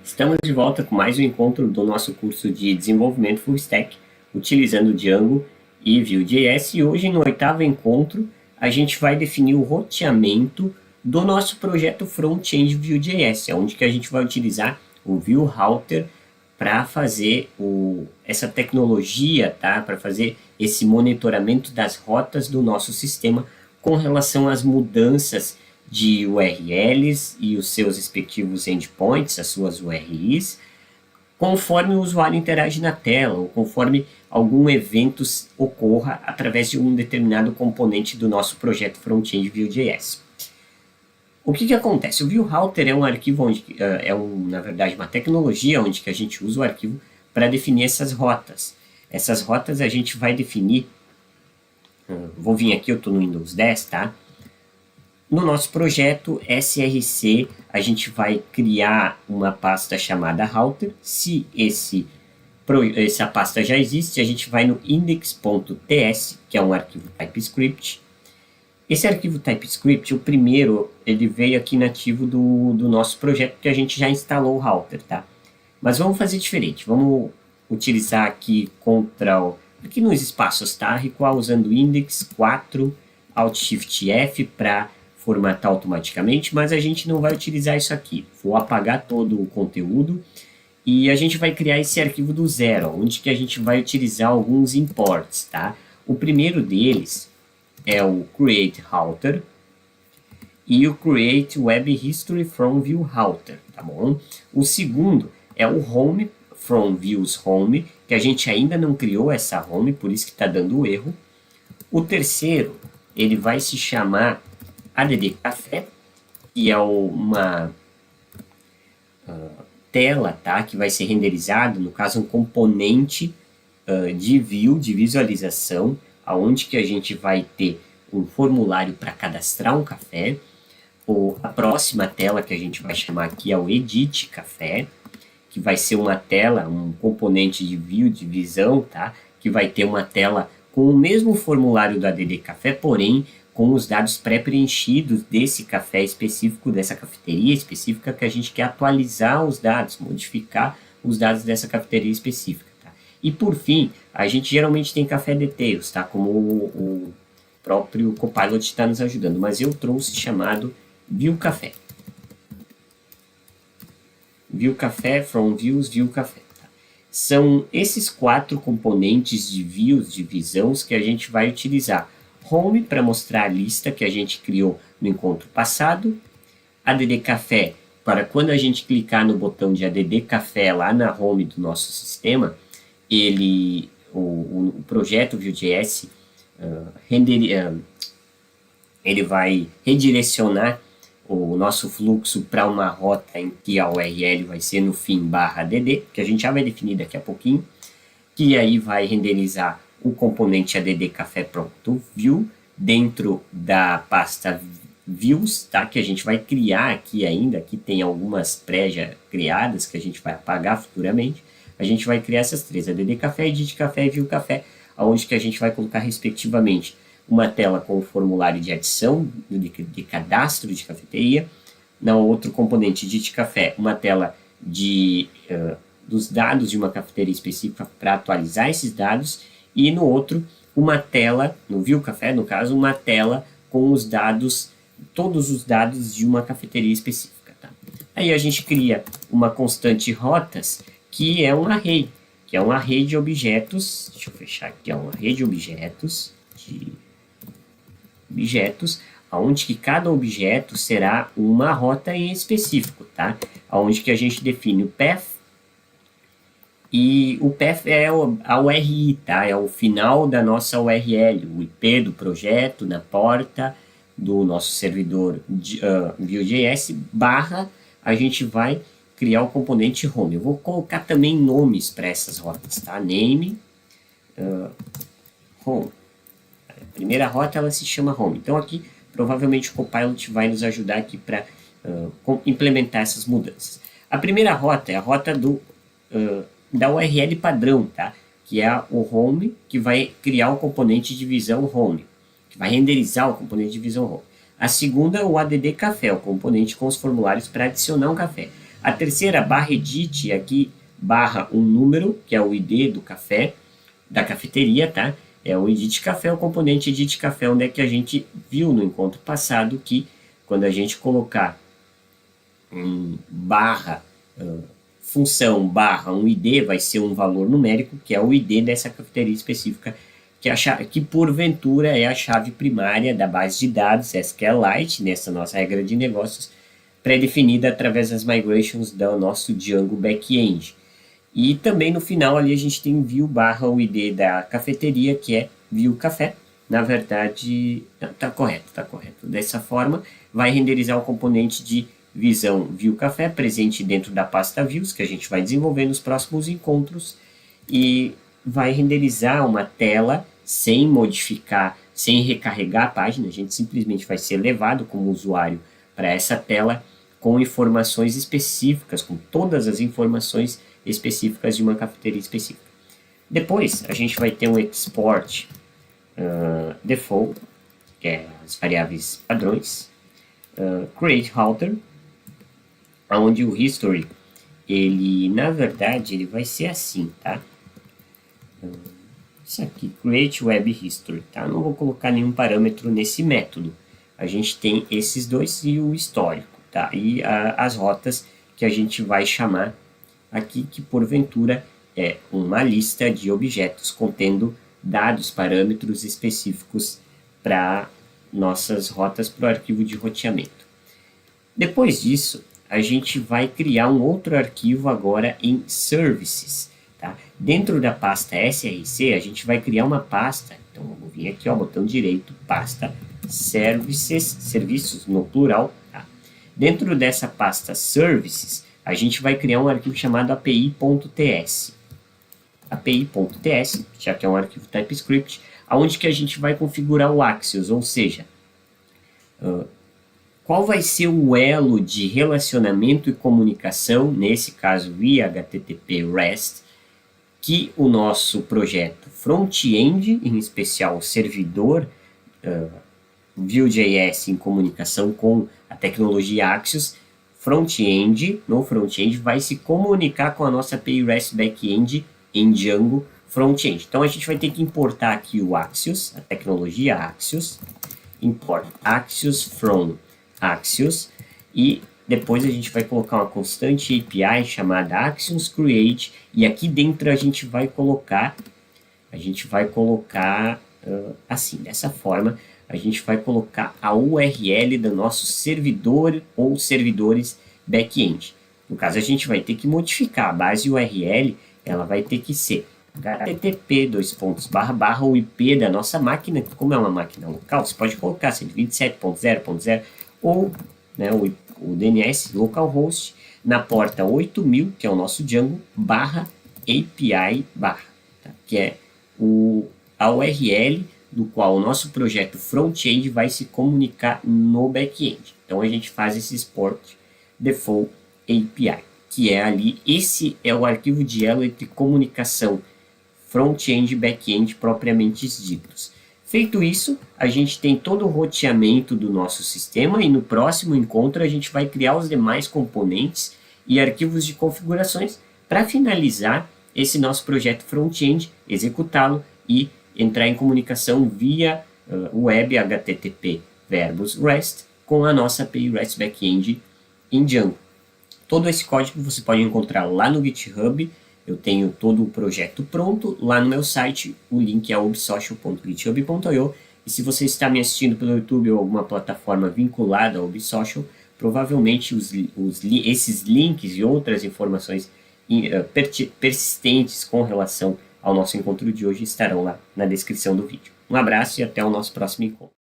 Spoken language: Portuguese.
Estamos de volta com mais um encontro do nosso curso de desenvolvimento Full Stack, utilizando Django e Vue.js. E hoje, no oitavo encontro, a gente vai definir o roteamento do nosso projeto Front-End Vue.js, onde que a gente vai utilizar o Vue Router para fazer essa tecnologia, tá? Para fazer esse monitoramento das rotas do nosso sistema com relação às mudanças de URLs e os seus respectivos endpoints, as suas URIs, conforme o usuário interage na tela, ou conforme algum evento ocorra através de um determinado componente do nosso projeto Front-End Vue.js. O que acontece? O Vue Router é um arquivo onde, na verdade, uma tecnologia onde que a gente usa o arquivo para definir essas rotas. Essas rotas a gente vai definir, vou vir aqui, eu estou no Windows 10, tá? No nosso projeto SRC, a gente vai criar uma pasta chamada Router. Se essa pasta já existe, a gente vai no index.ts, que é um arquivo TypeScript. Esse arquivo TypeScript, o primeiro, ele veio aqui nativo do nosso projeto, porque a gente já instalou o Router, tá? Mas vamos fazer diferente. Vamos utilizar aqui aqui nos espaços, tá? Recuar usando index 4, Alt Shift F para formatar automaticamente, mas a gente não vai utilizar isso aqui. Vou apagar todo o conteúdo e a gente vai criar esse arquivo do zero, onde que a gente vai utilizar alguns imports, tá? O primeiro deles é o create router e o create web history from view router, tá bom? O segundo é o home from views home, que a gente ainda não criou essa home, por isso que está dando erro. O terceiro, ele vai se chamar ADD Café, que é uma tela, tá, que vai ser renderizado, no caso um componente de view, de visualização, aonde que a gente vai ter um formulário para cadastrar um café. A próxima tela que a gente vai chamar aqui é o Edit Café, que vai ser uma tela, um componente de view, de visão, tá, que vai ter uma tela com o mesmo formulário do ADD Café, porém com os dados pré-preenchidos desse café específico, dessa cafeteria específica que a gente quer atualizar os dados, modificar os dados dessa cafeteria específica. Tá? E por fim, a gente geralmente tem café details, tá? Como o próprio Copilot está nos ajudando, mas eu trouxe chamado View Café. View Café, From Views, View Café. Tá? São esses 4 componentes de views, de visões que a gente vai utilizar. Home, para mostrar a lista que a gente criou no encontro passado. ADD Café, para quando a gente clicar no botão de ADD Café lá na home do nosso sistema, o projeto Vue.js ele vai redirecionar o nosso fluxo para uma rota em que a URL vai ser no fim /add, que a gente já vai definir daqui a pouquinho, que aí vai renderizar o componente ADD Café.view dentro da pasta views, tá? Que a gente vai criar aqui ainda, aqui tem algumas pré-já criadas que a gente vai apagar futuramente. A gente vai criar essas 3, ADD Café, Edit Café e View Café, onde que a gente vai colocar respectivamente uma tela com o formulário de adição, de cadastro de cafeteria, no outro componente Edit Café, uma tela dos dados de uma cafeteria específica para atualizar esses dados, e no outro, uma tela, no View Café, no caso, uma tela com os dados, todos os dados de uma cafeteria específica. Tá? Aí a gente cria uma constante rotas, que é um array, de objetos, deixa eu fechar aqui, é um array de objetos, onde que cada objeto será uma rota em específico, tá? Onde que a gente define o path, e o path é a URI, tá? É o final da nossa URL, o IP do projeto, na porta do nosso servidor Vue.js, a gente vai criar o componente home. Eu vou colocar também nomes para essas rotas, tá? Name, home. A primeira rota ela se chama home. Então aqui provavelmente o Copilot vai nos ajudar aqui para implementar essas mudanças. A primeira rota é a rota da URL padrão, tá? Que é o home, que vai criar o componente de visão home, que vai renderizar o componente de visão home. A segunda, o add café, o componente com os formulários para adicionar um café. A terceira, barra edit, aqui barra um número, que é o ID do café, da cafeteria, tá? É o edit café, o componente edit café, onde é que a gente viu no encontro passado que quando a gente colocar barra, função barra um ID, vai ser um valor numérico, que é o ID dessa cafeteria específica, que porventura é a chave primária da base de dados SQLite, nessa nossa regra de negócios, pré-definida através das migrations do nosso Django back-end. E também no final ali a gente tem view barra o ID da cafeteria, que é view café. Na verdade, está correto. Dessa forma, vai renderizar o componente de visão view café presente dentro da pasta views, que a gente vai desenvolver nos próximos encontros, e vai renderizar uma tela sem modificar, sem recarregar a página. A gente simplesmente vai ser levado como usuário para essa tela com informações específicas, com todas as informações específicas de uma cafeteria específica. Depois, a gente vai ter um export default, que é as variáveis padrões, create router, onde o history, ele, na verdade, ele vai ser assim, tá? Isso aqui, create web history, tá? Não vou colocar nenhum parâmetro nesse método. A gente tem esses dois e o histórico, tá? E as rotas que a gente vai chamar aqui, que porventura é uma lista de objetos contendo dados, parâmetros específicos para nossas rotas para o arquivo de roteamento. Depois disso, a gente vai criar um outro arquivo agora em services. Tá? Dentro da pasta src, a gente vai criar uma pasta, então eu vou vir aqui, ó, botão direito, pasta services, serviços no plural. Tá? Dentro dessa pasta services, a gente vai criar um arquivo chamado api.ts. api.ts, já que é um arquivo TypeScript, onde que a gente vai configurar o Axios, ou seja, qual vai ser o elo de relacionamento e comunicação, nesse caso via HTTP REST, que o nosso projeto front-end, em especial o servidor Vue.js em comunicação com a tecnologia Axios, no front-end vai se comunicar com a nossa API REST back-end em Django front-end. Então a gente vai ter que importar aqui o Axios, a tecnologia Axios, import Axios from Axios, e depois a gente vai colocar uma constante API chamada Axios Create, e aqui dentro a gente vai colocar assim, dessa forma, a gente vai colocar a URL do nosso servidor ou servidores back-end. No caso, a gente vai ter que modificar a base URL, ela vai ter que ser http o IP da nossa máquina, como é uma máquina local, você pode colocar 127.0.0 ou né, o DNS localhost na porta 8000, que é o nosso Django, /API, tá? Que é a URL do qual o nosso projeto front-end vai se comunicar no back-end. Então a gente faz esse export default API, que é ali, esse é o arquivo de elo entre comunicação front-end e back-end propriamente ditos. Feito isso, a gente tem todo o roteamento do nosso sistema e no próximo encontro a gente vai criar os demais componentes e arquivos de configurações para finalizar esse nosso projeto front-end, executá-lo e entrar em comunicação via web HTTP verbos REST com a nossa API REST back-end em Django. Todo esse código você pode encontrar lá no GitHub. Eu tenho todo o projeto pronto lá no meu site, o link é obsocial.github.io, e se você está me assistindo pelo YouTube ou alguma plataforma vinculada ao Obsocial, provavelmente esses links e outras informações persistentes com relação ao nosso encontro de hoje estarão lá na descrição do vídeo. Um abraço e até o nosso próximo encontro.